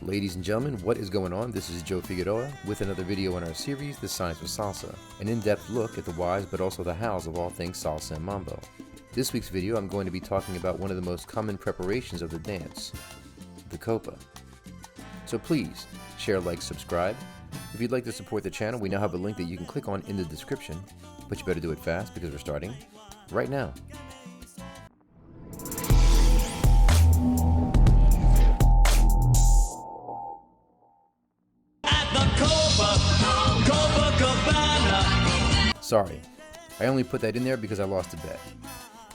Ladies and gentlemen, what is going on? This is Joe Figueroa with another video in our series, The Science of Salsa, an in-depth look at the whys but also the hows of all things salsa and mambo. This week's video, I'm going to be talking about one of the most common preparations of the dance, the Copa. So please, share, like, subscribe. If you'd like to support the channel, we now have a link that you can click on in the description, but you better do it fast because we're starting right now. Sorry, I only put that in there because I lost a bet.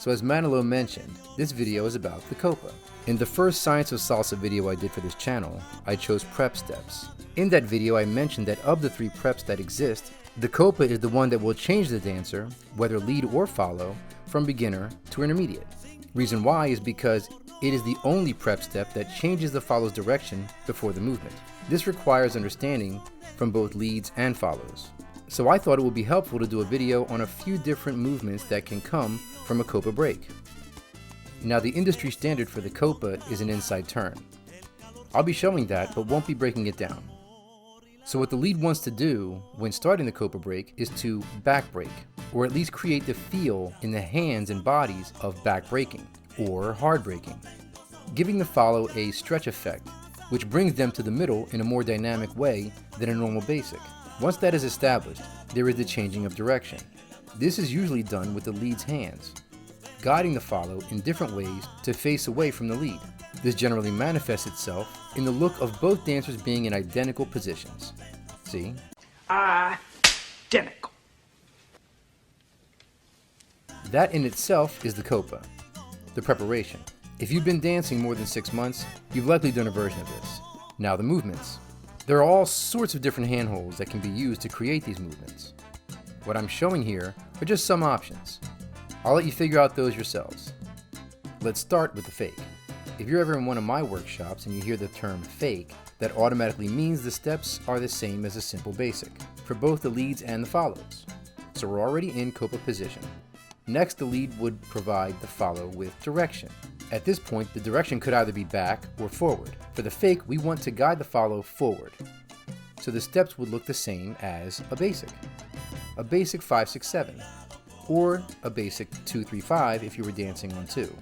So as Manolo mentioned, this video is about the Copa. In the first Science of Salsa video I did for this channel, I chose prep steps. In that video I mentioned that of the 3 preps that exist, the Copa is the one that will change the dancer, whether lead or follow, from beginner to intermediate. Reason why is because it is the only prep step that changes the follow's direction before the movement. This requires understanding from both leads and follows. So I thought it would be helpful to do a video on a few different movements that can come from a Copa break. Now the industry standard for the Copa is an inside turn. I'll be showing that, but won't be breaking it down. So what the lead wants to do when starting the Copa break is to back break, or at least create the feel in the hands and bodies of back breaking, or hard breaking, giving the follow a stretch effect, which brings them to the middle in a more dynamic way than a normal basic. Once that is established, there is the changing of direction. This is usually done with the lead's hands, guiding the follow in different ways to face away from the lead. This generally manifests itself in the look of both dancers being in identical positions. See? Identical. That in itself is the Copa, the preparation. If you've been dancing more than 6 months, you've likely done a version of this. Now the movements. There are all sorts of different handholds that can be used to create these movements. What I'm showing here are just some options. I'll let you figure out those yourselves. Let's start with the fake. If you're ever in one of my workshops and you hear the term fake, that automatically means the steps are the same as a simple basic, for both the leads and the follows. So we're already in Copa position. Next, the lead would provide the follow with direction. At this point, the direction could either be back or forward. For the fake, we want to guide the follow forward. So the steps would look the same as a basic 5-6-7, or a basic 2-3-5 if you were dancing on 2.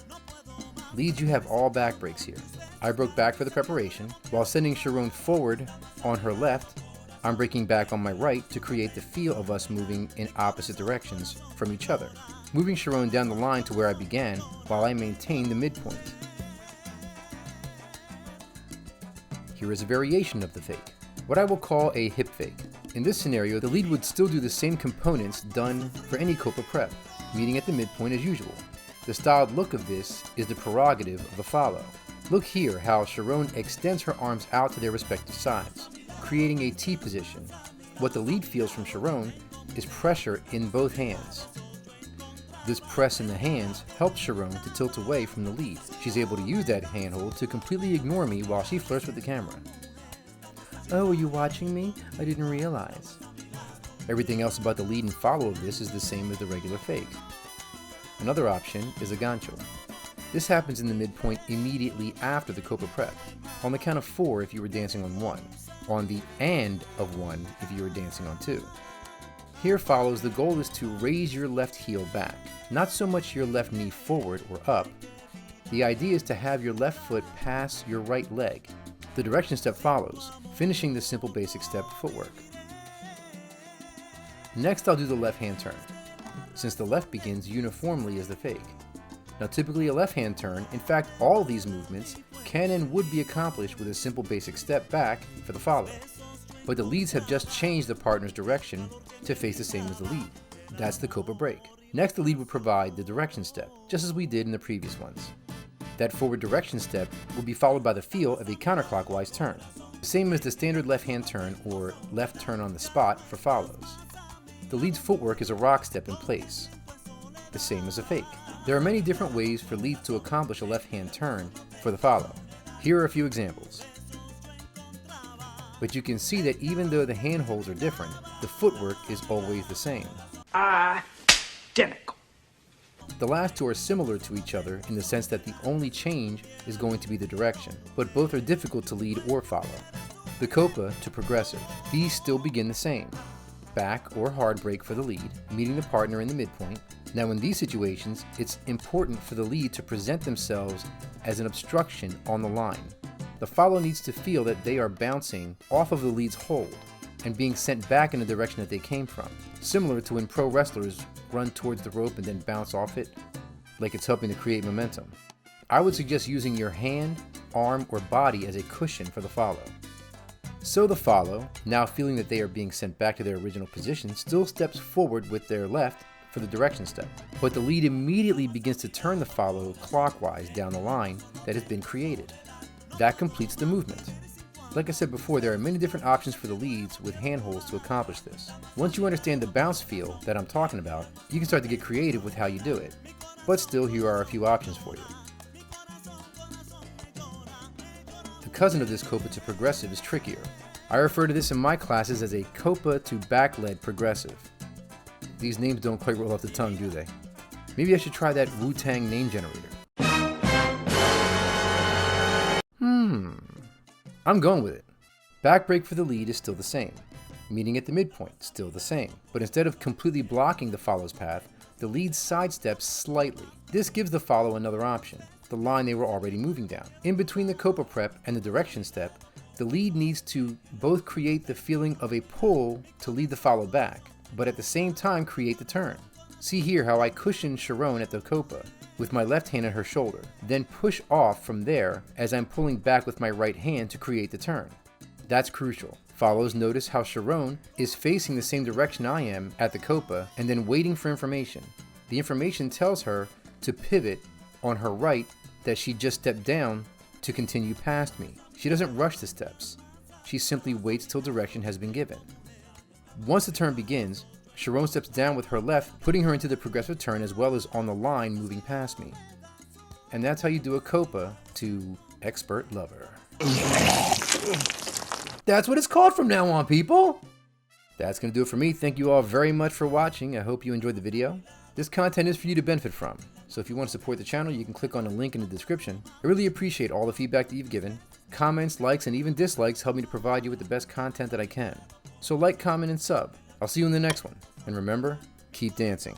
Leads, you have all back breaks here. I broke back for the preparation. While sending Sharonne forward on her left, I'm breaking back on my right to create the feel of us moving in opposite directions from each other, moving Sharonne down the line to where I began while I maintain the midpoint. Here is a variation of the fake, what I will call a hip fake. In this scenario, the lead would still do the same components done for any Copa prep, meeting at the midpoint as usual. The styled look of this is the prerogative of the follow. Look here how Sharonne extends her arms out to their respective sides, creating a T position. What the lead feels from Sharonne is pressure in both hands. This press in the hands helps Sharonne to tilt away from the lead. She's able to use that handhold to completely ignore me while she flirts with the camera. Oh, are you watching me? I didn't realize. Everything else about the lead and follow of this is the same as the regular fake. Another option is a gancho. This happens in the midpoint immediately after the Copa prep, on the count of 4 if you were dancing on 1, on the and of 1 if you were dancing on 2. Here follows, the goal is to raise your left heel back, not so much your left knee forward or up. The idea is to have your left foot pass your right leg. The direction step follows, finishing the simple basic step footwork. Next I'll do the left hand turn, since the left begins uniformly as the fake. Now typically a left hand turn, in fact all these movements, can and would be accomplished with a simple basic step back for the follow. But the leads have just changed the partner's direction to face the same as the lead. That's the Copa break. Next, the lead would provide the direction step, just as we did in the previous ones. That forward direction step will be followed by the feel of a counterclockwise turn, same as the standard left hand turn or left turn on the spot for follows. The lead's footwork is a rock step in place, the same as a fake. There are many different ways for leads to accomplish a left hand turn for the follow. Here are a few examples. But you can see that even though the handholds are different, the footwork is always the same. Identical. The last two are similar to each other in the sense that the only change is going to be the direction, but both are difficult to lead or follow. The Copa to progressive. These still begin the same. Back or hard break for the lead, meeting the partner in the midpoint. Now in these situations, it's important for the lead to present themselves as an obstruction on the line. The follow needs to feel that they are bouncing off of the lead's hold and being sent back in the direction that they came from, similar to when pro wrestlers run towards the rope and then bounce off it, like it's helping to create momentum. I would suggest using your hand, arm, or body as a cushion for the follow. So the follow, now feeling that they are being sent back to their original position, still steps forward with their left for the direction step, but the lead immediately begins to turn the follow clockwise down the line that has been created. That completes the movement. Like I said before, there are many different options for the leads with handholds to accomplish this. Once you understand the bounce feel that I'm talking about, you can start to get creative with how you do it. But still, here are a few options for you. The cousin of this Copa to progressive is trickier. I refer to this in my classes as a Copa to back-led progressive. These names don't quite roll off the tongue, do they? Maybe I should try that Wu-Tang name generator. I'm going with it. Back break for the lead is still the same. Meeting at the midpoint, still the same. But instead of completely blocking the follow's path, the lead sidesteps slightly. This gives the follow another option, the line they were already moving down. In between the Copa prep and the direction step, the lead needs to both create the feeling of a pull to lead the follow back, but at the same time create the turn. See here how I cushion Sharonne at the Copa with my left hand at her shoulder, then push off from there as I'm pulling back with my right hand to create the turn. That's crucial. Follows notice how Sharonne is facing the same direction I am at the Copa and then waiting for information. The information tells her to pivot on her right that she just stepped down to continue past me. She doesn't rush the steps. She simply waits till direction has been given. Once the turn begins, Sharonne steps down with her left, putting her into the progressive turn as well as on the line moving past me. And that's how you do a Copa to expert lover. That's what it's called from now on, people! That's going to do it for me. Thank you all very much for watching. I hope you enjoyed the video. This content is for you to benefit from. So if you want to support the channel, you can click on the link in the description. I really appreciate all the feedback that you've given. Comments, likes, and even dislikes help me to provide you with the best content that I can. So like, comment, and sub. I'll see you in the next one. And remember, keep dancing.